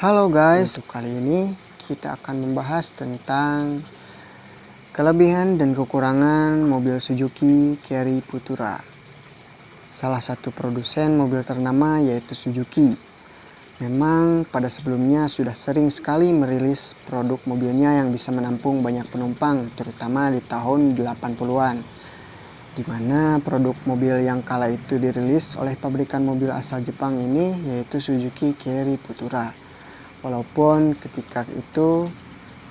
Halo guys, untuk kali ini kita akan membahas tentang kelebihan dan kekurangan mobil Suzuki Carry Futura. Salah satu produsen mobil ternama yaitu Suzuki. Memang pada sebelumnya sudah sering sekali merilis produk mobilnya yang bisa menampung banyak penumpang, terutama di tahun 80-an. Di mana produk mobil yang kala itu dirilis oleh pabrikan mobil asal Jepang ini yaitu Suzuki Carry Futura. Walaupun ketika itu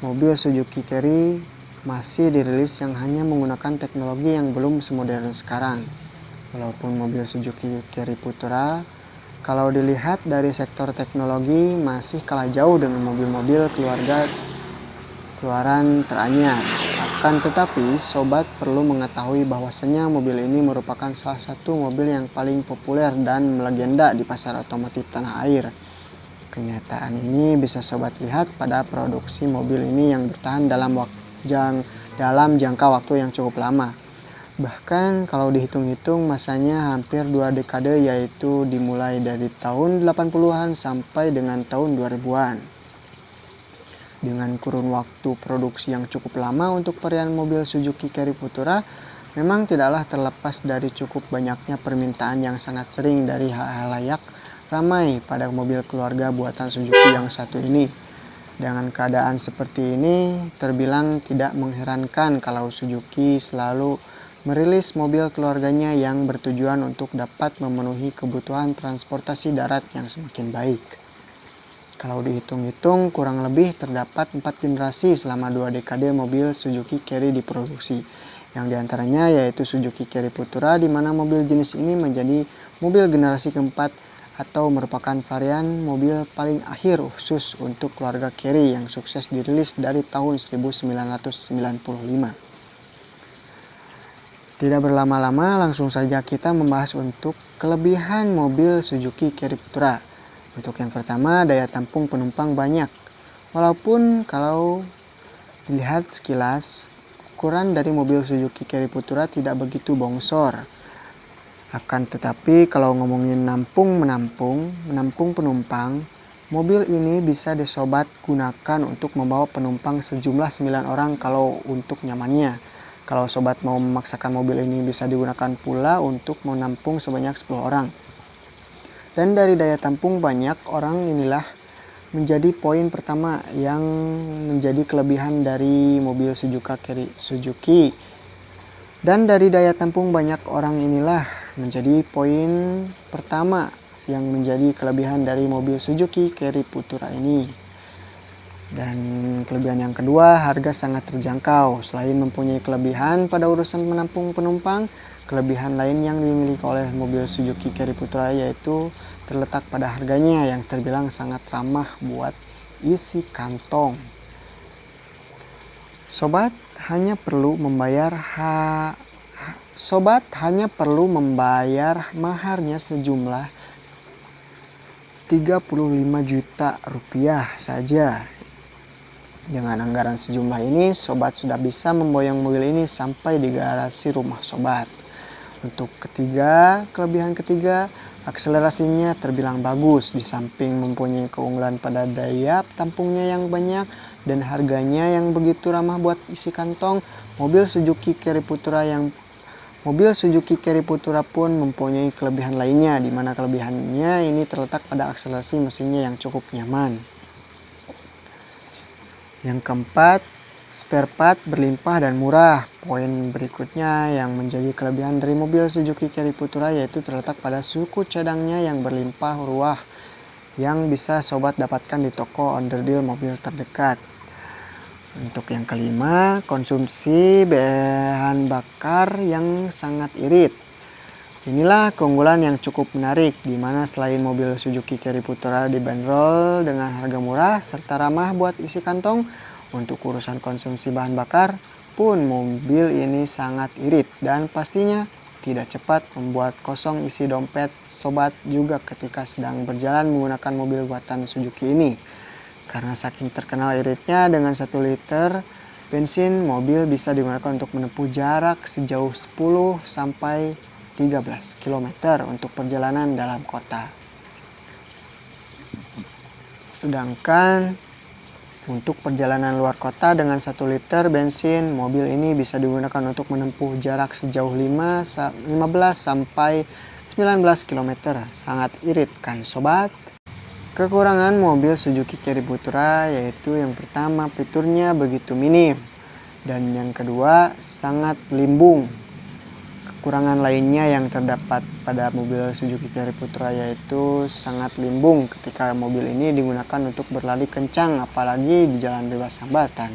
mobil Suzuki Carry masih dirilis yang hanya menggunakan teknologi yang belum semodern sekarang. Walaupun mobil Suzuki Carry Futura kalau dilihat dari sektor teknologi masih kalah jauh dengan mobil-mobil keluaran teranyar. Akan tetapi sobat perlu mengetahui bahwasanya mobil ini merupakan salah satu mobil yang paling populer dan melegenda di pasar otomotif tanah air. Kenyataan ini bisa sobat lihat pada produksi mobil ini yang bertahan dalam jangka waktu yang cukup lama. Bahkan kalau dihitung-hitung masanya hampir 2 dekade, yaitu dimulai dari tahun 80-an sampai dengan tahun 2000-an. Dengan kurun waktu produksi yang cukup lama untuk varian mobil Suzuki Carry Futura, memang tidaklah terlepas dari cukup banyaknya permintaan yang sangat sering dari halayak ramai pada mobil keluarga buatan Suzuki yang satu ini. Dengan keadaan seperti ini, terbilang tidak mengherankan kalau Suzuki selalu merilis mobil keluarganya yang bertujuan untuk dapat memenuhi kebutuhan transportasi darat yang semakin baik. Kalau dihitung-hitung, kurang lebih terdapat 4 generasi selama 2 dekade mobil Suzuki Carry diproduksi. Yang diantaranya yaitu Suzuki Carry Futura, di mana mobil jenis ini menjadi mobil generasi keempat atau merupakan varian mobil paling akhir khusus untuk keluarga Carry yang sukses dirilis dari tahun 1995. Tidak berlama-lama, langsung saja kita membahas untuk kelebihan mobil Suzuki Carry Futura. Untuk yang pertama, daya tampung penumpang banyak. Walaupun kalau dilihat sekilas, ukuran dari mobil Suzuki Carry Futura tidak begitu bongsor. Akan tetapi kalau ngomongin menampung penumpang, mobil ini bisa disobat gunakan untuk membawa penumpang sejumlah 9 orang kalau untuk nyamannya. Kalau sobat mau memaksakan mobil ini bisa digunakan pula untuk menampung sebanyak 10 orang. Dan dari daya tampung banyak orang inilah menjadi poin pertama yang menjadi kelebihan dari mobil Suzuki. Dan dari daya tampung banyak orang inilah menjadi poin pertama yang menjadi kelebihan dari mobil Suzuki Carry Futura ini. Dan kelebihan yang kedua, harga sangat terjangkau. Selain mempunyai kelebihan pada urusan menampung penumpang, kelebihan lain yang dimiliki oleh mobil Suzuki Carry Futura yaitu terletak pada harganya yang terbilang sangat ramah buat isi kantong. Sobat hanya perlu membayar maharnya sejumlah 35 juta rupiah saja. Dengan anggaran sejumlah ini, sobat sudah bisa memboyong mobil ini sampai di garasi rumah sobat. Untuk kelebihan ketiga, akselerasinya terbilang bagus. Di samping mempunyai keunggulan pada daya tampungnya yang banyak dan harganya yang begitu ramah buat isi kantong, mobil Suzuki Carry Futura pun mempunyai kelebihan lainnya, di mana kelebihannya ini terletak pada akselerasi mesinnya yang cukup nyaman. Yang keempat, spare part berlimpah dan murah. Poin berikutnya yang menjadi kelebihan dari mobil Suzuki Carry Futura yaitu terletak pada suku cadangnya yang berlimpah ruah yang bisa sobat dapatkan di toko onderdil mobil terdekat. Untuk yang kelima, konsumsi bahan bakar yang sangat irit. Inilah keunggulan yang cukup menarik, di mana selain mobil Suzuki Carry Futura dibanderol dengan harga murah serta ramah buat isi kantong, untuk urusan konsumsi bahan bakar pun mobil ini sangat irit dan pastinya tidak cepat membuat kosong isi dompet sobat juga ketika sedang berjalan menggunakan mobil buatan Suzuki ini. Karena saking terkenal iritnya, dengan 1 liter bensin mobil bisa digunakan untuk menempuh jarak sejauh 10 sampai 13 km untuk perjalanan dalam kota. Sedangkan untuk perjalanan luar kota dengan 1 liter bensin, mobil ini bisa digunakan untuk menempuh jarak sejauh 15 sampai 19 km. Sangat irit kan sobat? Kekurangan mobil Suzuki Carry Putra yaitu yang pertama, fiturnya begitu minim, dan yang kedua, sangat limbung. Kekurangan lainnya yang terdapat pada mobil Suzuki Carry Putra yaitu sangat limbung ketika mobil ini digunakan untuk berlari kencang, apalagi di jalan bebas hambatan.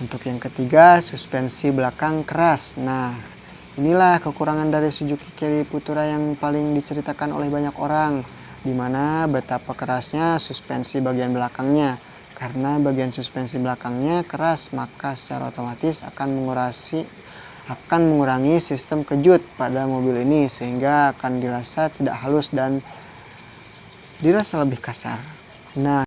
Untuk yang ketiga, suspensi belakang keras. Nah, inilah kekurangan dari Suzuki Carry Putra yang paling diceritakan oleh banyak orang, dimana betapa kerasnya suspensi bagian belakangnya. Karena bagian suspensi belakangnya keras, maka secara otomatis akan mengurangi sistem kejut pada mobil ini, sehingga akan dirasa tidak halus dan dirasa lebih kasar. Nah,